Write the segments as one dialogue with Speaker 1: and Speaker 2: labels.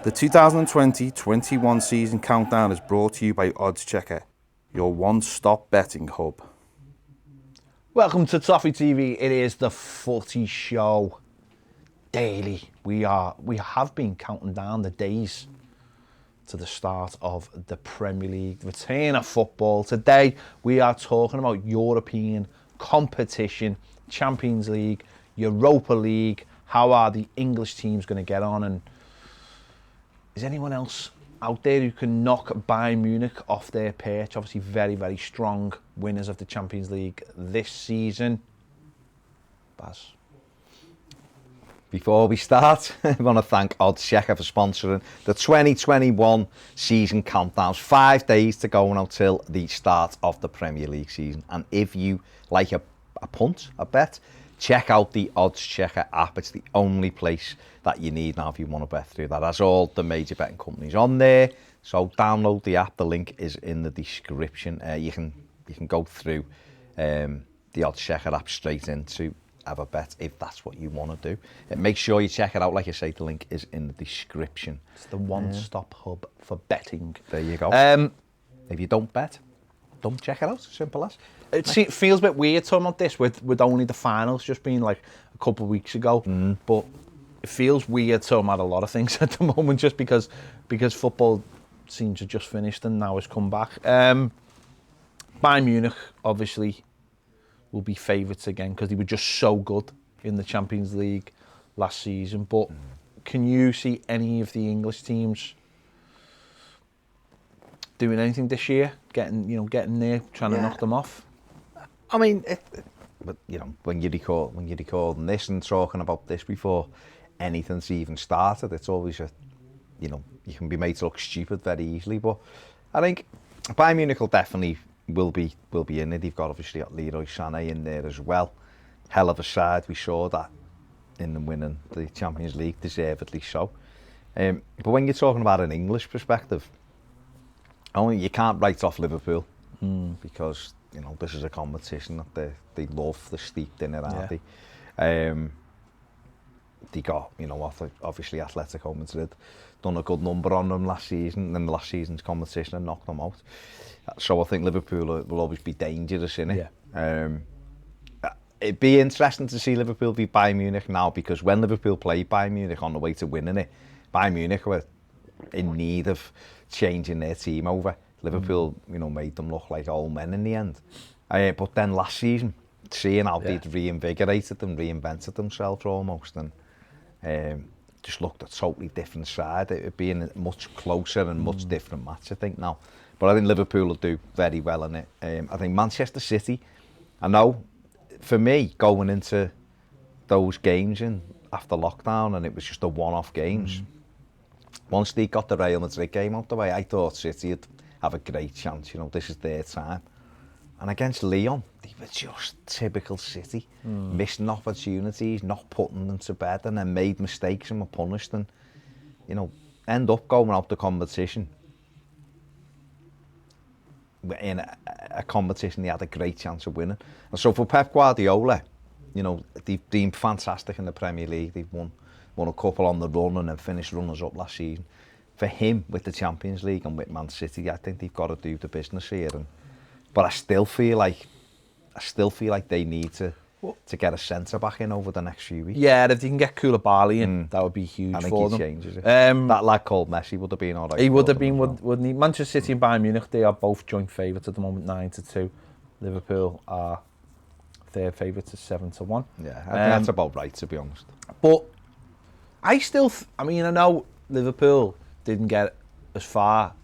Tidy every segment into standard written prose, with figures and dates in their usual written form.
Speaker 1: The 2020-21 season countdown is brought to you by Odds Checker, your one-stop betting hub.
Speaker 2: Welcome to Toffee TV. It is the Footy Show daily. We have been counting down the days to the start of the Premier League, return of football. Today we are talking about European competition, Champions League, Europa League. How are the English teams going to get on, and is anyone else out there who can knock Bayern Munich off their perch? Obviously very, very strong winners of the Champions League this season. Baz.
Speaker 3: Before we start, I want to thank Odds Checker for sponsoring the 2021 season countdowns. 5 days to go now till the start of the Premier League season. And if you like a bet, check out the Odds Checker app. It's the only place that you need now if you want to bet through that. Has all the major betting companies on there. So download the app. The link is in the description. You can go through the Odds Checker app straight into have a bet if that's what you want to do. Make sure you check it out. Like I say, the link is in the description.
Speaker 2: It's the one-stop hub for betting.
Speaker 3: There you go. If you don't bet, don't check it out. Simple as.
Speaker 2: It feels a bit weird talking about this with only the finals just being like a couple of weeks ago. But it feels weird talking about a lot of things at the moment just because football seems to just finished and now has come back. Bayern Munich, obviously, will be favourites again because they were just so good in the Champions League last season. But can you see any of the English teams doing anything this year, getting there, trying to knock them off?
Speaker 3: I mean, but when you record this and talking about this before anything's even started, it's always you can be made to look stupid very easily. But I think Bayern Munich will be in it. They've obviously got Leroy Sané in there as well. Hell of a side. We saw that in them winning the Champions League, deservedly so. But when you're talking about an English perspective, you can't write off Liverpool because this is a competition that they love. They're steeped in it, aren't they? They got obviously Atletico Madrid done a good number on them last season in last season's competition and knocked them out. So I think Liverpool will always be dangerous in it. Yeah. It'd be interesting to see Liverpool beat Bayern Munich now, because when Liverpool played Bayern Munich on the way to winning it, Bayern Munich were in need of changing their team over. Liverpool, made them look like old men in the end. But then last season, seeing how they'd reinvigorated them, reinvented themselves almost, and just looked a totally different side. It would be a much closer and much different match, I think, now. But I think Liverpool will do very well in it. I think Manchester City, I know, for me, going into those games after lockdown, and it was just a one-off games, once they got the Real Madrid game out the way, I thought City would have a great chance. This is their time. And against Lyon, they were just typical City, missing opportunities, not putting them to bed, and then made mistakes and were punished, and end up going out the competition. In a competition they had a great chance of winning. And so for Pep Guardiola, they've been fantastic in the Premier League. They've won a couple on the run and then finished runners-up last season. For him, with the Champions League and with Man City, I think they've got to do the business here. But I still feel like they need to get a centre back in over the next few weeks.
Speaker 2: Yeah, if they can get Koulibaly in, that would be huge for them.
Speaker 3: Changes it. That lad called Messi would have been all right.
Speaker 2: He would have been, wouldn't he? Manchester City and Bayern Munich, they are both joint favourites at the moment, 9-2. Liverpool are third favourites at 7-1.
Speaker 3: Yeah, I think that's about right, to be honest.
Speaker 2: But I know Liverpool didn't get as far,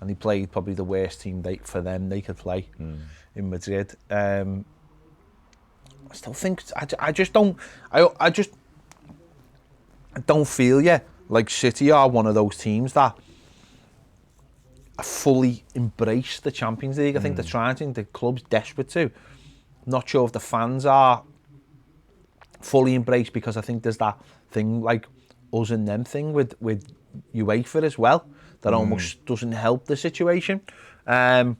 Speaker 2: and they played probably the worst team they could play in Madrid. I still think I don't feel like City are one of those teams that fully embrace the Champions League. I think they're trying to. The club's desperate to. Not sure if the fans are fully embraced, because I think there's that thing like us and them thing with UEFA as well that almost doesn't help the situation. Pep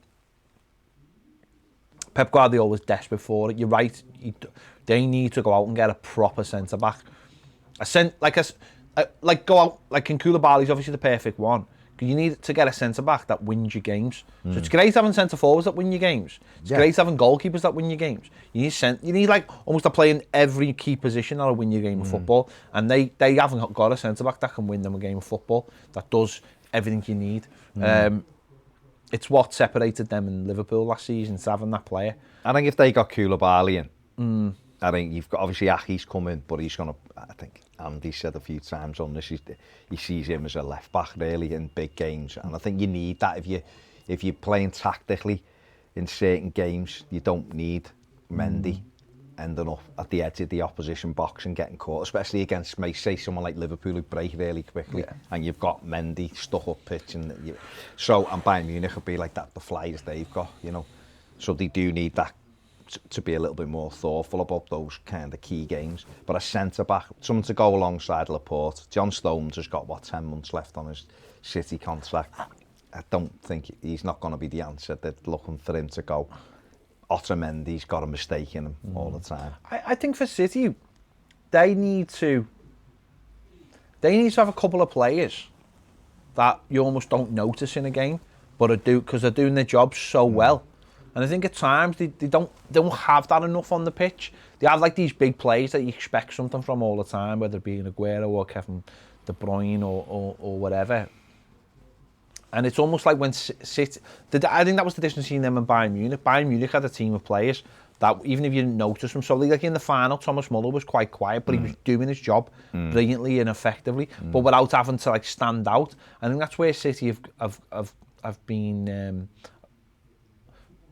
Speaker 2: Guardiola was desperate for it. You're right. They need to go out and get a proper centre back. like go out, like Koulibaly's obviously the perfect one. You need to get a centre-back that wins your games. So it's great having centre-forwards that win your games. It's great having goalkeepers that win your games. You need like almost a player in every key position that'll win your game of football. And they haven't got a centre-back that can win them a game of football, that does everything you need. It's what separated them in Liverpool last season, having that player.
Speaker 3: I think if they got Koulibaly in, I think you've got, obviously Aki's coming, but he's going to, I think Andy said a few times on this, he sees him as a left back really in big games, and I think you need that if you're playing tactically in certain games. You don't need Mendy ending up at the edge of the opposition box and getting caught, especially against, say, someone like Liverpool who break really quickly, and you've got Mendy stuck up pitch, and Bayern Munich would be like that, the flyers they've got, you know, so they do need that to be a little bit more thoughtful about those kind of key games. But a centre-back, someone to go alongside Laporte. John Stones has got, 10 months left on his City contract. I don't think he's not going to be the answer. They're looking for him to go. Otamendi's got a mistake in him all the time.
Speaker 2: I think for City, they need to have a couple of players that you almost don't notice in a game, but because they're doing their job so well. And I think at times they don't have that enough on the pitch. They have like these big plays that you expect something from all the time, whether it be an Aguero or Kevin De Bruyne or whatever. And it's almost like when City, I think that was the difference between them and Bayern Munich. Bayern Munich had a team of players that even if you didn't notice them, so like in the final, Thomas Muller was quite quiet, but he was doing his job brilliantly and effectively, but without having to like stand out. I think that's where City have been.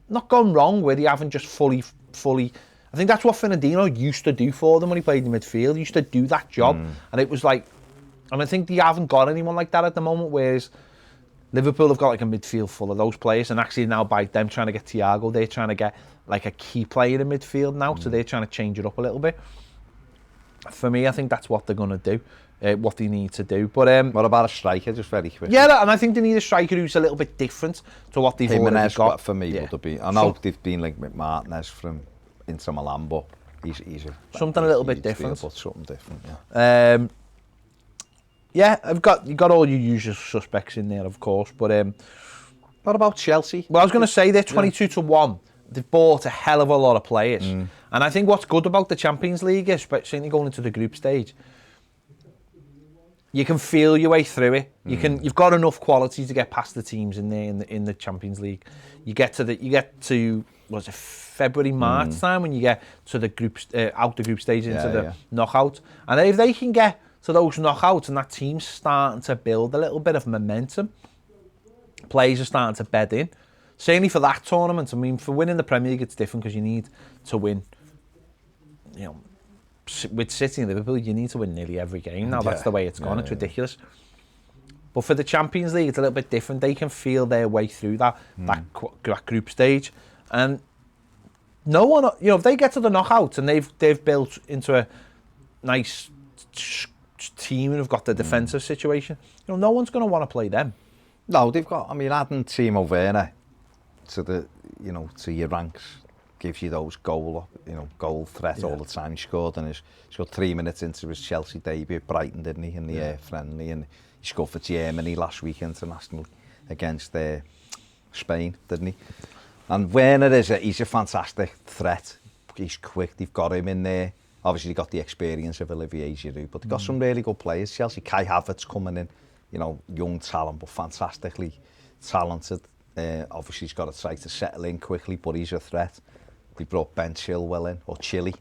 Speaker 2: Not gone wrong, where they haven't just fully. I think that's what Fernandinho used to do for them when he played in midfield. He used to do that job, and it was like, and I think they haven't got anyone like that at the moment. Whereas Liverpool have got like a midfield full of those players, and actually now by them trying to get Thiago, they're trying to get like a key player in midfield now, so they're trying to change it up a little bit. For me, I think that's what they're going to do. What they need to do. But
Speaker 3: what about a striker, just very quick?
Speaker 2: Yeah, and I think they need a striker who's a little bit different to what they've already got.
Speaker 3: For me, would be. I know they've been like McPartland from Inter Milan, but he's
Speaker 2: something a little bit different.
Speaker 3: But something different,
Speaker 2: you got all your usual suspects in there, of course. But
Speaker 3: what about Chelsea?
Speaker 2: Well, I was going to say they're 22-1. They've bought a hell of a lot of players, and I think what's good about the Champions League is, certainly going into the group stage, you can feel your way through it. You've got enough quality to get past the teams in there in the Champions League. You get to what's it, February, March time when you get to the groups out the group stage into the knockout. And if they can get to those knockouts and that team's starting to build a little bit of momentum, players are starting to bed in. Certainly for that tournament. I mean, for winning the Premier League, it's different because you need to win. You know, with City and Liverpool, you need to win nearly every game now. That's the way it's gone. It's ridiculous. But for the Champions League, it's a little bit different. They can feel their way through that group stage, and no one, if they get to the knockout and they've built into a nice team and have got the defensive situation, no one's going to want to play them.
Speaker 3: No, they've got. I mean, adding Timo Werner to your ranks gives you those goal threat all the time. He scored, and he scored 3 minutes into his Chelsea debut at Brighton, didn't he, in the friendly, and he scored for Germany last week internationally against Spain, didn't he? And Werner he's a fantastic threat. He's quick. They've got him in there. Obviously, they've got the experience of Olivier Giroud, but they've got some really good players. Chelsea, Kai Havertz coming in, young talent, but fantastically talented. Obviously, he's got to try to settle in quickly, but he's a threat. They brought Ben Chilwell in, or Chilly,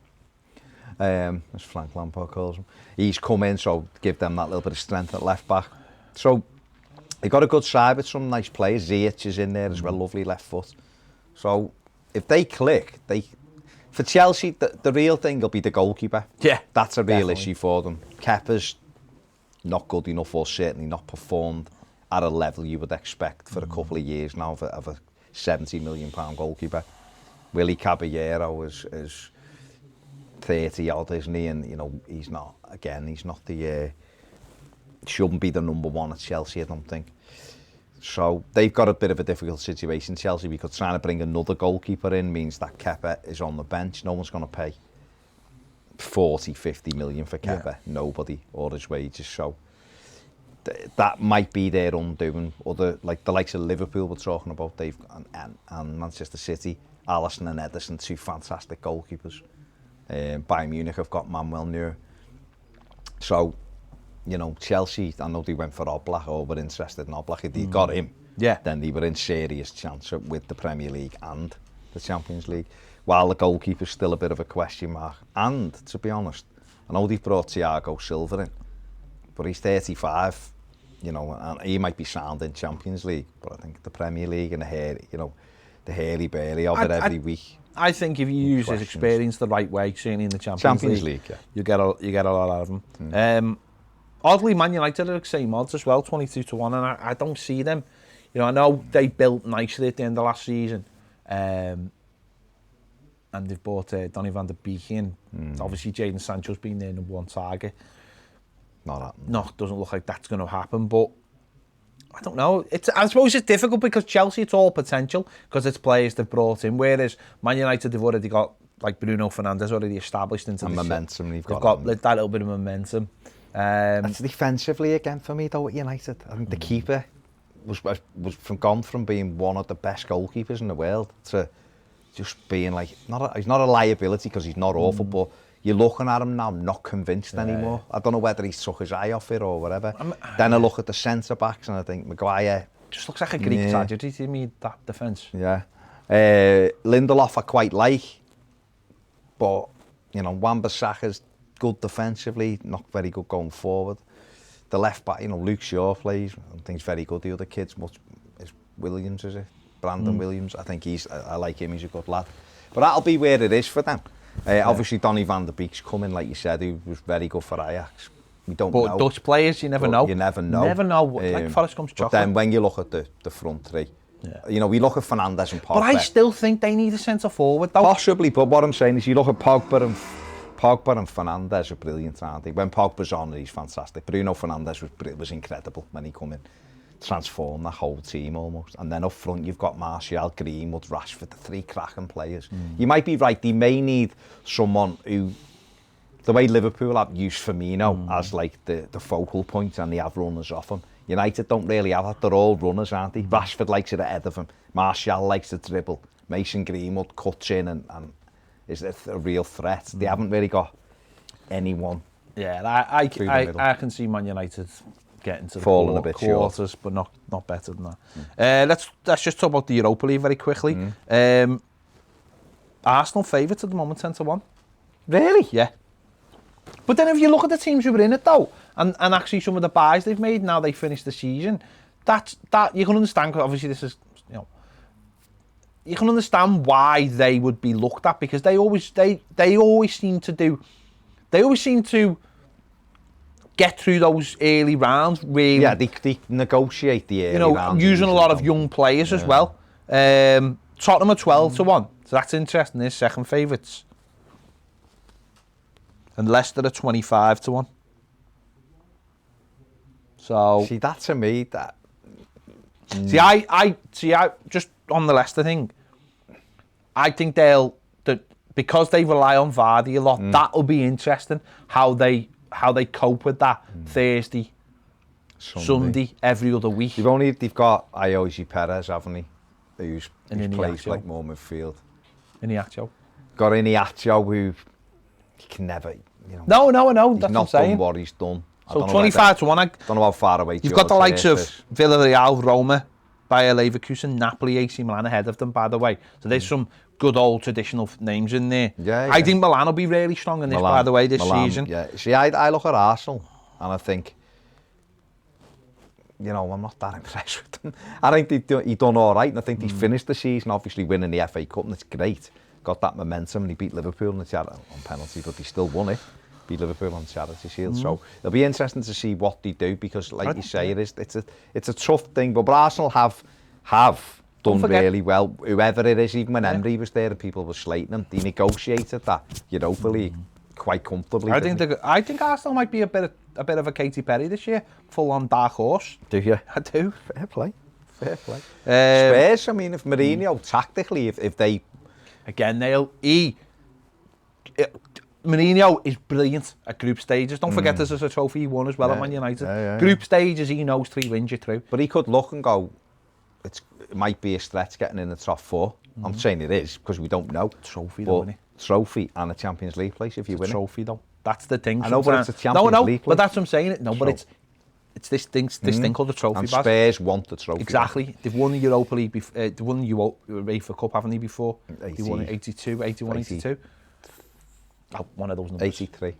Speaker 3: as Frank Lampard calls him. He's come in, so give them that little bit of strength at left back. So they got a good side with some nice players. Ziyech is in there as well, lovely left foot. So if they click, for Chelsea, the real thing will be the goalkeeper.
Speaker 2: Yeah,
Speaker 3: that's a real issue for them. Kepa's not good enough, or certainly not performed at a level you would expect for a couple of years now of a £70 million goalkeeper. Willy Caballero is 30 odd, isn't he? And he's not the shouldn't be the number one at Chelsea, I don't think. So they've got a bit of a difficult situation, Chelsea, because trying to bring another goalkeeper in means that Kepa is on the bench. No one's going to pay 40, 50 million for Kepa, nobody, or his wages. So that might be their undoing. Other, like the likes of Liverpool we're talking about, they've and Manchester City, Alisson and Ederson, two fantastic goalkeepers. Bayern Munich have got Manuel Neuer. So, you know, Chelsea, I know they went for Oblak, or were interested in Oblak. If they got him, then they were in serious chance with the Premier League and the Champions League. While the goalkeeper's still a bit of a question mark. And, to be honest, I know they've brought Thiago Silva in, but he's 35, you know, and he might be sound in Champions League, but I think the Premier League and the hairy-burly of it every week.
Speaker 2: I think if you use his experience the right way, certainly in the Champions League, you get a lot out of him. Oddly, Man United are the same odds as well, 22-1, and I don't see them. You know, I know they built nicely at the end of last season, and they've bought Donny van der Beek in. Obviously, Jadon Sancho's been their number one target.
Speaker 3: Not happening.
Speaker 2: No, doesn't look like that's going to happen, but I don't know. I suppose it's difficult because Chelsea, it's all potential because it's players they've brought in, whereas Man United, they've already got, like Bruno Fernandes already established into the
Speaker 3: momentum.
Speaker 2: They've got that little bit of momentum.
Speaker 3: That's defensively again for me though at United. I think the keeper was gone from being one of the best goalkeepers in the world to just being like, he's not a liability because he's not awful, but you're looking at him now, not convinced anymore. I don't know whether he's took his eye off it or whatever. Then I look at the centre backs and I think Maguire
Speaker 2: just looks like a Greek tragedy to me, that defence.
Speaker 3: Yeah. Lindelof I quite like, but you know, Wan-Bissaka's good defensively, not very good going forward. The left back, you know, Luke Shaw plays, I think he's very good. The other kid's is Williams, is it? Brandon Williams. I think I like him, he's a good lad. But that'll be where it is for them. Obviously, Donny van der Beek's coming, like you said, he was very good for Ajax. We don't know.
Speaker 2: But Dutch players, you never know.
Speaker 3: You never know.
Speaker 2: Never know. Like Forrest Gump's chocolate.
Speaker 3: But then when you look at the front three, you know, we look at Fernandes and Pogba.
Speaker 2: But I still think they need a centre forward, though.
Speaker 3: Possibly, but what I'm saying is you look at Pogba and Fernandes are brilliant, aren't they? When Pogba's on, he's fantastic. Bruno Fernandes was incredible when he come in. Transform the whole team almost. And then up front you've got Martial, Greenwood, Rashford, the three cracking players. You might be right, they may need someone who, the way Liverpool have used Firmino as like the focal point and they have runners off him. United don't really have that, they're all runners, aren't they? Rashford likes it ahead of him, Martial likes to dribble, Mason Greenwood cuts in and is a real threat. They haven't really got anyone.
Speaker 2: Yeah, I can see Man United getting to
Speaker 3: falling
Speaker 2: the
Speaker 3: a bit
Speaker 2: quarters,
Speaker 3: short.
Speaker 2: but not better than that. Let's just talk about the Europa League very quickly. Arsenal favourites at the moment, 10-1.
Speaker 3: Really?
Speaker 2: Yeah. But then if you look at the teams who were in it though, and actually some of the buys they've made now they finished the season, that you can understand, because obviously this is, you know, you can understand why they would be looked at, because they always seem to get through those early rounds. Really,
Speaker 3: yeah, they negotiate the early rounds.
Speaker 2: Using a lot of young players as well. Tottenham are 12-1, so that's interesting. They're second favourites, and Leicester are 25-1. So
Speaker 3: see, that to me, that
Speaker 2: see, I just on the Leicester thing, I think because they rely on Vardy a lot, that'll be interesting how they cope with that Thursday, Sunday, every other week.
Speaker 3: They've got Ayoji Perez, haven't they? Who's plays like more midfield.
Speaker 2: Iniacho.
Speaker 3: Got Iniacho who he can never, you know.
Speaker 2: No, that's
Speaker 3: he's
Speaker 2: what I'm
Speaker 3: not
Speaker 2: saying.
Speaker 3: done what he's done.
Speaker 2: So 25-1. I
Speaker 3: don't know how far away.
Speaker 2: You've got the likes of Villarreal, Roma, Bayer Leverkusen, Napoli, AC Milan ahead of them, by the way. So there's some good old traditional names in there.
Speaker 3: Yeah.
Speaker 2: I think Milan will be really strong in this, by the way, this season.
Speaker 3: Yeah. See, I look at Arsenal and I think, you know, I'm not that impressed with them. I think he done all right, and I think he finished the season obviously winning the FA Cup, and it's great. Got that momentum, and he beat Liverpool on penalty, but he still won it. Beat Liverpool on Charity Shield. So it'll be interesting to see what they do, because, like you say, it's a tough thing. But Arsenal have done really well. Whoever it is, even when Emery was there and people were slating him, they negotiated that Europa League quite comfortably.
Speaker 2: I think Arsenal might be a bit of a Katy Perry this year, full on dark horse.
Speaker 3: Do you?
Speaker 2: I do.
Speaker 3: Fair play. Spurs. I mean, if Mourinho tactically, if they
Speaker 2: again, Mourinho is brilliant at group stages. Don't forget there's a trophy he won as well at Man United. Group stages, he knows 3 wins you through.
Speaker 3: But he could look and go, it might be a stretch getting in the top 4. I'm saying it is, because we don't know.
Speaker 2: Trophy, though, isn't it?
Speaker 3: Trophy and a Champions League place if you win
Speaker 2: Trophy, though. That's the thing.
Speaker 3: I know, but it's a Champions League place.
Speaker 2: But that's what I'm saying. No, but it's this thing called the trophy.
Speaker 3: And Spurs want the trophy.
Speaker 2: Exactly. They've won the Europa League, they've won the UEFA Cup, haven't they, before? They won it 82, 81, 82. Oh, one of those numbers.
Speaker 3: 83.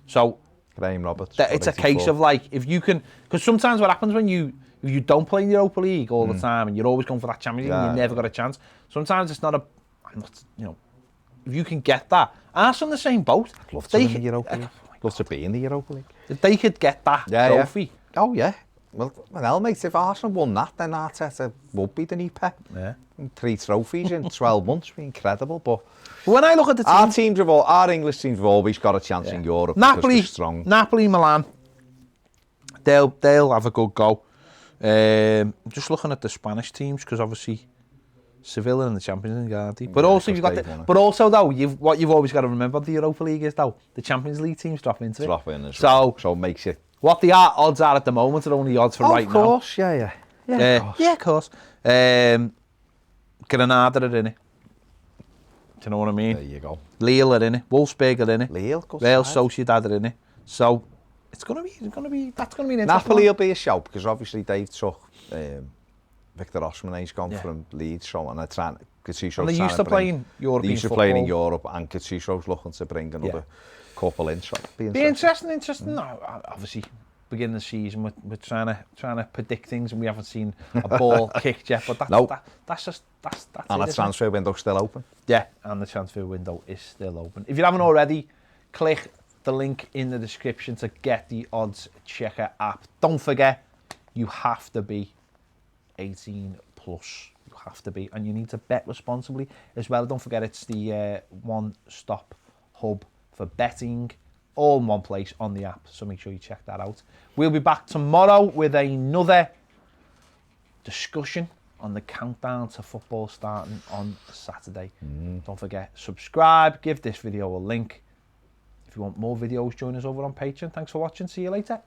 Speaker 2: So,
Speaker 3: Graham Roberts.
Speaker 2: It's a case of like, if you can, because sometimes what happens when if you don't play in the Europa League all the time and you're always going for that Champions League and you never got a chance, sometimes it's not if you can get that. Arsenal in the same boat.
Speaker 3: I'd love to win the Europa League. Love to be in the Europa League.
Speaker 2: If they could get that trophy.
Speaker 3: Oh, yeah. Well, mate, if Arsenal won that, then Arteta would be the new Pep.
Speaker 2: Yeah.
Speaker 3: 3 trophies in 12 months would be incredible. But
Speaker 2: when I look at the team,
Speaker 3: our English teams have always got a chance in Europe.
Speaker 2: Napoli,
Speaker 3: because they're strong.
Speaker 2: Napoli, Milan, they'll have a good go. Just looking at the Spanish teams, because obviously Sevilla in the Champions League, aren't they? But also though, what you've always got to remember the Europa League is though the Champions League teams drop into it.
Speaker 3: Drop in as well. So it makes it.
Speaker 2: What the odds are at the moment are only odds for right now.
Speaker 3: Of course, yeah.
Speaker 2: Of course. Granada are in it. Do you know what I mean?
Speaker 3: There you go.
Speaker 2: Lille are in it. Wolfsburg are in it.
Speaker 3: Real
Speaker 2: Sociedad are in it. So that's gonna be an interesting
Speaker 3: Napoli will be a shout because obviously they took Victor Osimhen. He's gone from Leeds, so and they're trying.
Speaker 2: And they used to play in European football.
Speaker 3: Playing in Europe, and Gattuso's looking to bring another couple in. So be
Speaker 2: interesting. No, obviously, beginning of the season, we're trying to predict things, and we haven't seen a ball kicked yet. But that's
Speaker 3: and the transfer window's still open.
Speaker 2: Yeah, and the transfer window is still open. If you haven't already, click the link in the description to get the Odds Checker app. Don't forget, you have to be 18 plus. You have to be, and you need to bet responsibly as well. Don't forget, it's the one-stop hub for betting, all in one place on the app. So make sure you check that out. We'll be back tomorrow with another discussion on the countdown to football starting on Saturday. Don't forget, subscribe, give this video a link. If you want more videos, join us over on Patreon. Thanks for watching. See you later.